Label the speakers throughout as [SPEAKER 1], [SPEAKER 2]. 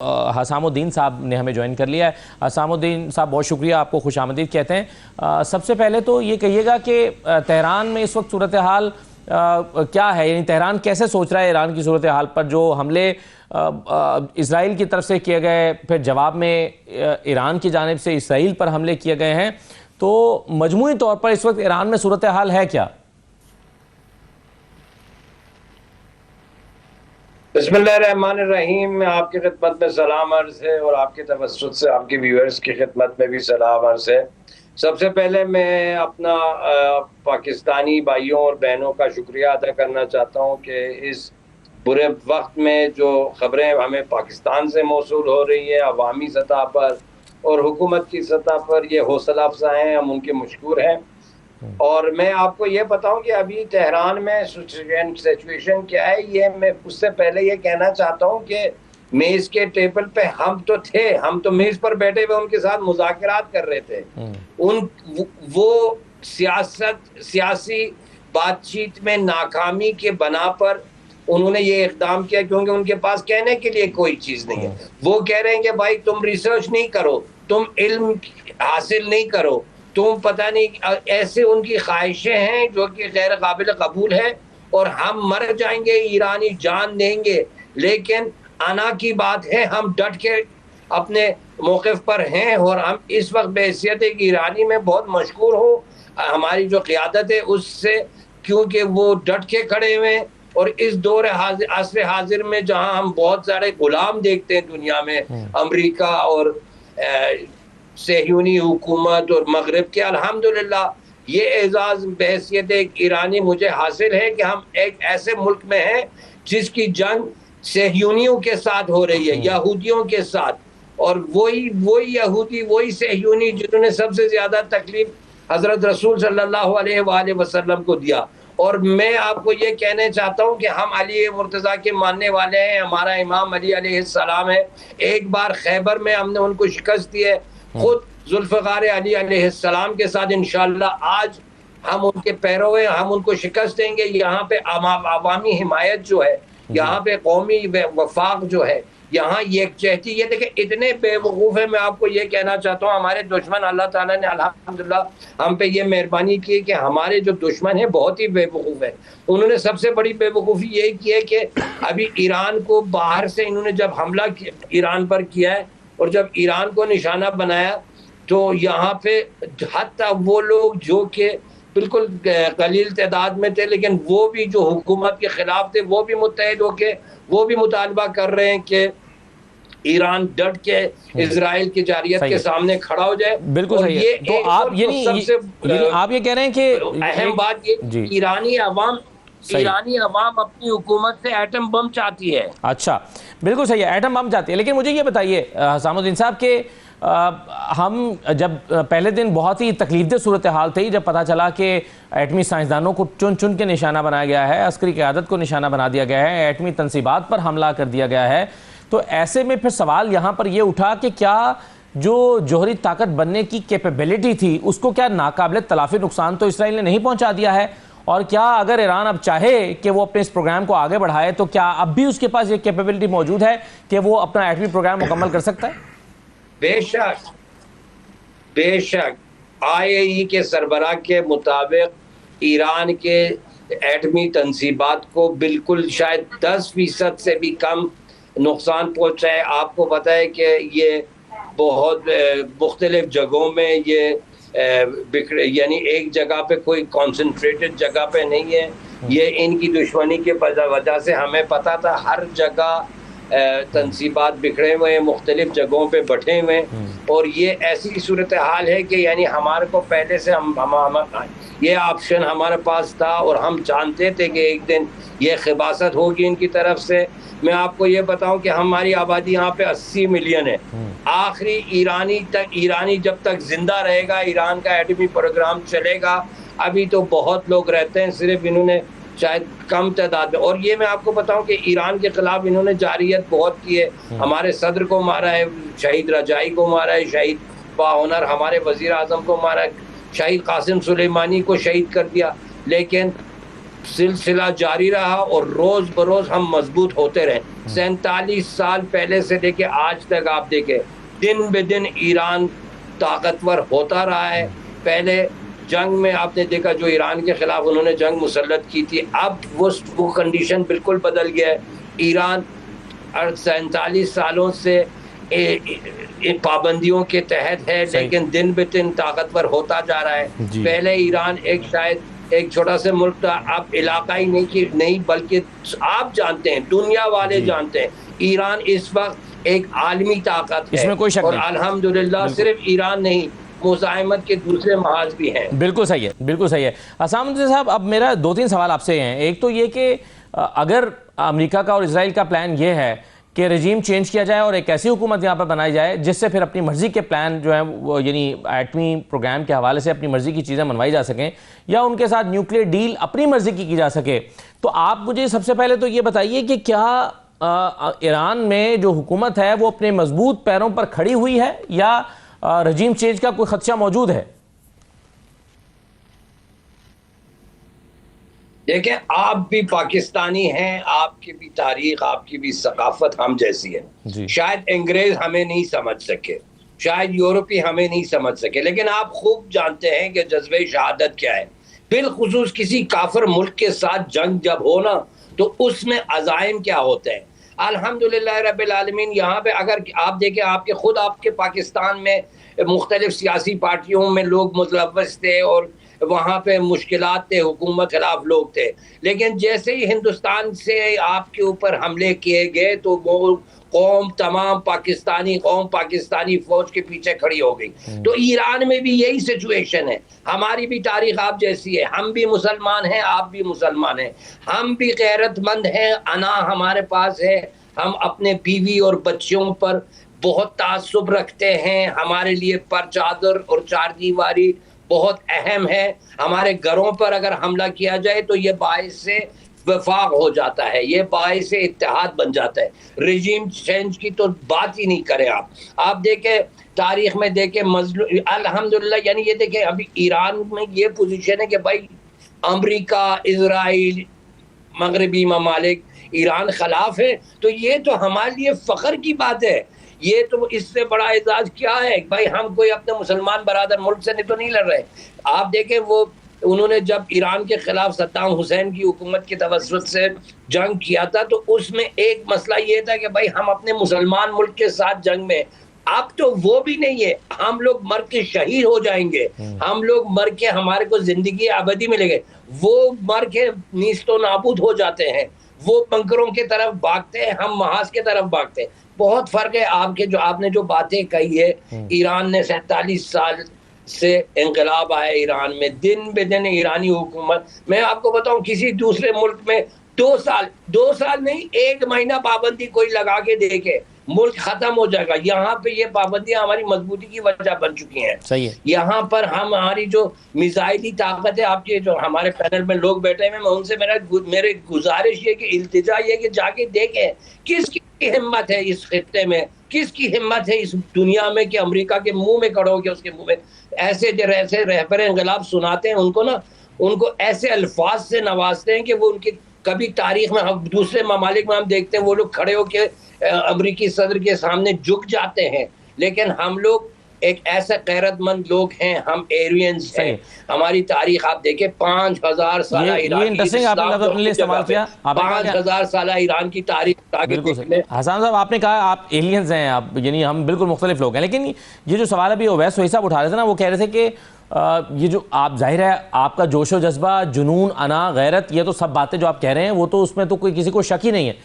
[SPEAKER 1] हसामुद्दीन साहब ने हमें ज्वाइन कर लिया है। हसामुद्दीन साहब, बहुत शुक्रिया, आपको खुशामदीद कहते हैं। सबसे पहले तो ये कहिएगा कि तेहरान में इस वक्त सूरत हाल क्या है, यानी तेहरान कैसे सोच रहा है ईरान की सूरत हाल पर? जो हमले इजराइल की तरफ से किए गए, फिर जवाब में ईरान की जानिब से इसराइल पर हमले किए गए हैं, तो मजमूई तौर पर इस वक्त ईरान में सूरत हाल है क्या?
[SPEAKER 2] बिस्मिल्लाहिर्रहमानिर्रहीम। मैं आपकी खिदमत में सलाम अर्ज़ है और आपके तवस्सुत से आपके व्यूअर्स की खिदमत में भी सलाम अर्ज़ है। सबसे पहले मैं अपना पाकिस्तानी भाइयों और बहनों का शुक्रिया अदा करना चाहता हूँ कि इस बुरे वक्त में जो ख़बरें हमें पाकिस्तान से मौसूल हो रही है अवामी सतह पर और हुकूमत की सतह पर, ये हौसला अफजा हैं, हम उनके मशकूर हैं। और मैं आपको ये बताऊं कि अभी तेहरान में सिचुएशन क्या है, ये मैं उससे पहले ये कहना चाहता हूं कि मेज के टेबल पे हम तो थे, हम तो मेज पर बैठे हुए उनके साथ मुज़ाकरात कर रहे थे। वो सियासी बातचीत में नाकामी के बना पर उन्होंने ये इक़दाम किया क्योंकि उनके पास कहने के लिए कोई चीज़ नहीं है। वो कह रहे हैं कि भाई तुम रिसर्च नहीं करो, तुम इल्म हासिल नहीं करो, तुम पता नहीं, ऐसे उनकी ख्वाहिशें हैं जो कि गैर काबिल कबूल है। और हम मर जाएंगे, ईरानी जान देंगे, लेकिन आना की बात है, हम डट के अपने मौक़िफ़ पर हैं। और हम इस वक्त बहैसियत एक ईरानी में बहुत मशहूर हो हमारी जो क़ियादत है उससे, क्योंकि वो डट के खड़े हुए हैं। और इस दौर असर हाजिर में जहाँ हम बहुत सारे गुलाम देखते हैं दुनिया में, अमेरिका और सहयूनी हुकूमत और मगरब के, अल्हम्दुलिल्लाह ये एजाज़ बहैसियत एक ईरानी मुझे हासिल है कि हम एक ऐसे मुल्क में हैं जिसकी जंग सहयूनियों के साथ हो रही है, यहूदियों के साथ। और वही यहूदी, वही सहयूनी जिन्होंने सबसे ज़्यादा तकलीफ हज़रत रसूल सल्लल्लाहु अलैहि वसल्लम को दिया। और मैं आपको ये कहना चाहता हूँ कि हम अली मुर्तज़ा के मानने वाले हैं, हमारा इमाम अली अलैहिस्सलाम है। एक बार खैबर में हमने उनको शिकस्त दी है, खुद जुल्फ़िकार अली अलैहिस्सलाम के साथ इंशाअल्लाह आज हम उनके पैरों हैं, हम उनको शिकस्त देंगे। यहाँ पे अवामी हिमायत जो है, यहाँ पे कौमी वफाक जो है, यहाँ यकजहती, ये देखिए इतने बेवकूफ़ है। मैं आपको ये कहना चाहता हूँ, हमारे दुश्मन, अल्लाह ताला ने अल्हम्दुलिल्लाह हम पे ये मेहरबानी की कि हमारे जो दुश्मन है बहुत ही बेवकूफ़ है। उन्होंने सबसे बड़ी बेवकूफ़ी यही की है कि अभी ईरान को बाहर से इन्होंने जब हमला ईरान पर किया है और जब ईरान को निशाना बनाया, तो यहाँ पे हत्ता वो लोग जो कि बिल्कुल कलील तादाद में थे, लेकिन वो भी जो हुकूमत के खिलाफ थे, वो भी मुत्तहिद होके वो भी मुतालबा कर रहे हैं कि ईरान डट के इजराइल की जारियत के सामने खड़ा हो जाए।
[SPEAKER 1] बिल्कुल सही है। तो आप सबसे आप ये कह रहे हैं कि
[SPEAKER 2] अहम बात ये, ईरानी अवाम अपनी हुकूमत से एटम बम चाहती है।
[SPEAKER 1] अच्छा, बिल्कुल सही है, एटम बम चाहती है। लेकिन मुझे ये बताइए हसामुद्दीन साहब के हम जब पहले दिन बहुत ही तकलीफदेह सूरत हाल थी जब पता चला कि एटमी साइंसदानों को चुन चुन के निशाना बनाया गया है, अस्करी क़यादत को निशाना बना दिया गया है, एटमी तनसीबात पर हमला कर दिया गया है, तो ऐसे में फिर सवाल यहाँ पर यह उठा कि क्या जो जोहरी ताकत बनने की कैपेबिलिटी थी उसको क्या नाकाबिल तलाफी नुकसान तो इसराइल ने नहीं पहुँचा दिया है? और क्या अगर ईरान अब चाहे कि वो अपने इस प्रोग्राम को आगे बढ़ाए तो क्या अब भी उसके पास ये कैपेबिलिटी मौजूद है कि वो अपना एटमी प्रोग्राम मुकम्मल कर सकता है?
[SPEAKER 2] बेशक IAEA के सरबराह के मुताबिक ईरान के एटमी तनसीबात को बिल्कुल शायद 10% से भी कम नुकसान पहुँचा है। आपको पता है कि ये बहुत मुख्तलिफ जगहों में ये बिखरे, यानी एक जगह पे कोई कॉन्सेंट्रेटेड जगह पे नहीं है। ये इनकी दुश्मनी के वजह से हमें पता था हर जगह तनसीबात बिखरे हुए हैं, मुख्तलिफ जगहों पे बटे हुए हैं। और ये ऐसी सूरत हाल है कि यानी हमारे को पहले से ये ऑप्शन हमारे पास था और हम जानते थे कि एक दिन ये खिबासत होगी इनकी तरफ से। मैं आपको ये बताऊं कि हमारी आबादी यहाँ पे 80 मिलियन है। आखिरी ईरानी जब तक जिंदा रहेगा, ईरान का एटमी प्रोग्राम चलेगा। अभी तो बहुत लोग रहते हैं, सिर्फ इन्होंने शायद कम तादाद में। और ये मैं आपको बताऊं कि ईरान के खिलाफ इन्होंने जारियत बहुत की है। हमारे सदर को मारा है, शहीद रजाई को मारा है, शहीद बाहुनर हमारे वजीर आजम को मारा है, शहीद कासिम सुलेमानी को शहीद कर दिया। लेकिन सिलसिला जारी रहा और रोज बरोज हम मजबूत होते रहे। 47 साल पहले से लेके आज तक आप देखें, दिन बे दिन ईरान ताकतवर होता रहा है। पहले जंग में आपने देखा जो ईरान के खिलाफ उन्होंने जंग मुसल्लत की थी, अब वो कंडीशन बिल्कुल बदल गया है। ईरान 47 सालों से पाबंदियों के तहत है, लेकिन दिन बे दिन ताकतवर होता जा रहा है। पहले ईरान शायद एक छोटा सा मुल्क था, अब इलाकाई नहीं बल्कि आप जानते हैं, दुनिया वाले जानते हैं, ईरान इस वक्त एक आलमी ताकत है।
[SPEAKER 1] इसमें कोई शक नहीं।
[SPEAKER 2] और अल्हम्दुलिल्लाह सिर्फ ईरान नहीं, मुज़ाहिमत के दूसरे महाज भी हैं।
[SPEAKER 1] बिल्कुल सही है, बिल्कुल सही है। असामुद्दीन साहब, अब मेरा 2-3 सवाल आपसे हैं। एक तो ये कि अगर अमेरिका का और इजराइल का प्लान ये है कि रजीम चेंज किया जाए और एक ऐसी हुकूमत यहाँ पर बनाई जाए जिससे फिर अपनी मर्जी के प्लान जो है वो, यानी एटमी प्रोग्राम के हवाले से अपनी मर्जी की चीज़ें मनवाई जा सकें या उनके साथ न्यूक्लियर डील अपनी मर्जी की जा सके, तो आप मुझे सबसे पहले तो ये बताइए कि क्या ईरान में जो हुकूमत है वो अपने मजबूत पैरों पर खड़ी हुई है या रजीम चेंज का कोई खदशा मौजूद है?
[SPEAKER 2] देखें, आप भी पाकिस्तानी हैं, आपकी भी तारीख, आपकी भी सकाफत हम जैसी है। शायद अंग्रेज हमें नहीं समझ सके, शायद यूरोपी हमें नहीं समझ सके, लेकिन आप खूब जानते हैं कि जज्बे शहादत क्या है। बिलखुसूस किसी काफिर मुल्क के साथ जंग जब हो ना, तो उसमें अज़ाइम क्या होते हैं। अल्हम्दुलिल्लाह रब्बिल आलमीन, यहाँ पे अगर आप देखें, आपके पाकिस्तान में मुख्तलिफ सियासी पार्टियों में लोग मुतलव्वस थे और वहाँ पे मुश्किलात थे, हुकूमत खिलाफ लोग थे, लेकिन जैसे ही हिंदुस्तान से आपके ऊपर हमले किए गए तो वो कौम, तमाम पाकिस्तानी कौम पाकिस्तानी फौज के पीछे खड़ी हो गई। तो ईरान में भी यही सिचुएशन है। हमारी भी तारीख आप जैसी है, हम भी मुसलमान हैं, आप भी मुसलमान हैं, हम भी गैरतमंद हैं, अना हमारे पास है, हम अपने बीवी और बच्चों पर बहुत तासुब रखते हैं। हमारे लिए पर चादर और चारदीवारी बहुत अहम है। हमारे घरों पर अगर हमला किया जाए तो ये बाइस से वफाक हो जाता है, ये बाइस से इत्तेहाद बन जाता है। रजीम चेंज की तो बात ही नहीं करें। आप देखें, तारीख में देखें, अल्हम्दुलिल्लाह, यानी ये देखें, अभी ईरान में ये पोजीशन है कि भाई अमेरिका, इजराइल, मगरबी ममालिक ईरान खिलाफ है, तो ये तो हमारे लिए फ़ख्र की बात है। ये तो इससे बड़ा एजाज क्या है भाई, हम कोई अपने मुसलमान बरादर मुल्क से तो नहीं लड़ रहे। आप देखें, वो उन्होंने जब ईरान के खिलाफ सद्दाम हुसैन की हुकूमत के तवस्सुत से जंग किया था, तो उसमें एक मसला ये था कि भाई हम अपने मुसलमान मुल्क के साथ जंग में, अब तो वो भी नहीं है। हम लोग मर के शहीद हो जाएंगे, हम लोग मर के हमारे को जिंदगी अबदी मिलेगी, वो मर के नीस्तो नाबूद हो जाते हैं, वो बंकरों की तरफ भागते हैं, हम महाज की तरफ भागते हैं। बहुत फर्क है। आपने जो बातें कही है, ईरान ने 47 साल से इंकलाब आया ईरान में, दिन बे दिन ईरानी हुकूमत, मैं आपको बताऊं, किसी दूसरे मुल्क में 2 साल नहीं, 1 महीना पाबंदी कोई लगा के देखे, मुल्क खत्म हो जाएगा। यहाँ पे ये पाबंदियां हमारी मजबूती की वजह बन चुकी हैं।
[SPEAKER 1] सही है। यहाँ
[SPEAKER 2] पर हमारी जो मिसाइली ताकत है, आपके जो हमारे पैनल में लोग बैठे हैं, मैं उनसे मेरे गुजारिश ये कि इल्तिजा ये कि जाके देखें किसकी हिम्मत है इस खित्ते में, किसकी हिम्मत है इस दुनिया में कि अमेरिका के मुंह में खड़े होकर उसके मुंह में ऐसे रहबर इंकलाब सुनाते हैं, उनको ऐसे अल्फाज से नवाजते हैं कि वो उनकी कभी तारीख में, हम दूसरे ममालिक में हम देखते हैं वो लोग खड़े होकर अमरीकी सदर के सामने झुक जाते हैं, लेकिन हम लोग एक ऐसे गैरतमंद लोग हैं, हम एरियंस हैं। हमारी तारीख आप देखें, 5000 साल ईरान की, 5000 साल ईरान की तारीख।
[SPEAKER 1] हसन साहब, आपने कहा आप एलियंस हैं, आप यानी हम बिल्कुल मुख्तलिफ लोग हैं, लेकिन ये जो सवाल अभी ओवैस वही साहब उठा रहे थे ना, वो कह रहे थे कि ये जो आप, जाहिर है आपका जोशो जज्बा, जुनून, अना, गैरत, ये तो सब बातें जो आप कह रहे हैं वो तो उसमें तो कोई किसी को शक ही नहीं है,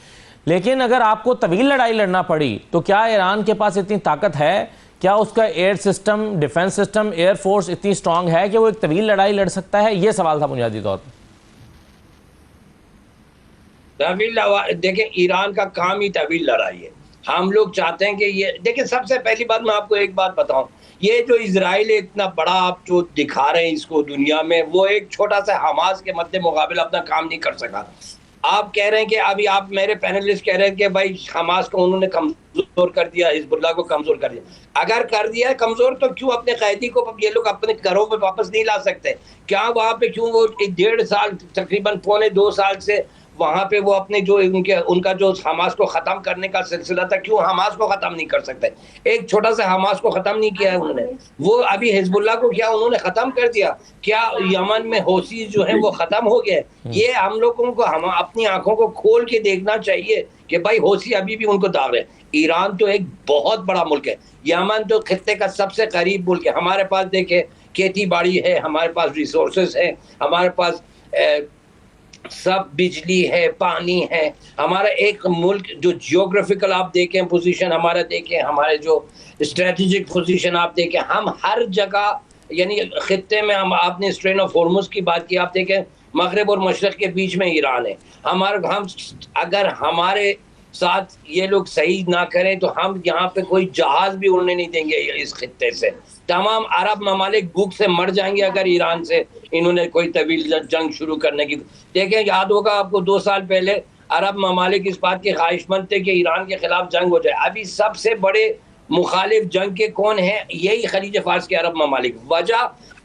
[SPEAKER 1] लेकिन अगर आपको तवील लड़ाई लड़ना पड़ी तो क्या ईरान के पास इतनी ताकत है, क्या उसका air system, defence system, air force इतनी स्ट्रांग है कि वो एक तवील लड़ाई लड़ सकता है? ये सवाल था बुनियादी तौर पर।
[SPEAKER 2] तवील, देखें, ईरान का काम ही तवील लड़ाई है। हम लोग चाहते हैं कि ये, देखिए, सबसे पहली बात मैं आपको एक बात बताऊं, ये जो इजराइल इतना बड़ा आप जो दिखा रहे हैं इसको दुनिया में, वो एक छोटा सा हमास के मद्दे मुकाबले अपना काम नहीं कर सका। आप कह रहे हैं कि अभी आप मेरे पैनलिस्ट कह रहे हैं कि भाई हमास को उन्होंने कमजोर कर दिया, हिजबुल्लाह को कमजोर कर दिया। अगर कर दिया है कमजोर तो क्यों अपने कैदी को ये लोग अपने घरों में वापस नहीं ला सकते? क्या वहां पे क्यों वो 1.5 साल तकरीबन 2.25 साल से वहां पे वो अपने जो उनका जो हमास को खत्म करने का सिलसिला था, क्यों हमास को खत्म नहीं कर सकते? एक छोटा सा हमास को खत्म नहीं किया है उन्होंने। वो अभी हिजबुल्लाह को क्या उन्होंने खत्म कर दिया? क्या यमन में हौसी जो है वो खत्म हो गए? ये हम लोगों को हम अपनी आंखों को खोल के देखना चाहिए कि भाई हौसी अभी भी उनको दाग है। ईरान तो एक बहुत बड़ा मुल्क है, यमन तो खित्ते का सबसे करीब मुल्क है। हमारे पास देखे खेती बाड़ी है, हमारे पास रिसोर्सेस है, हमारे पास सब बिजली है, पानी है। हमारा एक मुल्क जो जियोग्राफिकल आप देखें पोजीशन हमारा देखें, हमारे जो स्ट्रेटेजिक पोजीशन आप देखें, हम हर जगह यानी खित्ते में हम आपने स्ट्रेन ऑफ हॉर्मुज की बात की, आप देखें मगरब और मशरक के बीच में ईरान है। हम अगर हमारे साथ ये लोग सही ना करें तो हम यहाँ पे कोई जहाज भी उड़ने नहीं देंगे इस खित्ते से। तमाम अरब ममालिक भूख से मर जाएंगे अगर ईरान से इन्होंने कोई तवील जंग शुरू करने की। देखें, याद होगा आपको 2 साल पहले अरब ममालिक इस बात के ख्वाहिशमंद थे कि ईरान के खिलाफ जंग हो जाए। अभी सबसे बड़े मुखालिफ जंग के कौन है? यही खलीज फार्स के अरब ममालिक।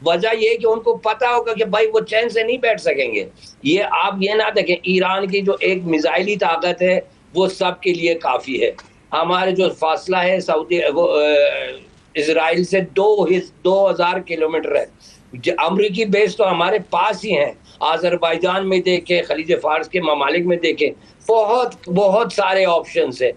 [SPEAKER 2] वजह ये कि उनको पता होगा कि भाई वो चैन से नहीं बैठ सकेंगे। ये आप ये ना देखें, ईरान की जो एक मिसाइली ताकत है वो सबके लिए काफ़ी है। हमारे जो फासला है सऊदी इजराइल से 2000 किलोमीटर है। अमरीकी बेस तो हमारे पास ही हैं। आज़रबाईजान में देखें, खलीज फार्स के ममालिक में देखें, बहुत बहुत सारे ऑप्शंस है।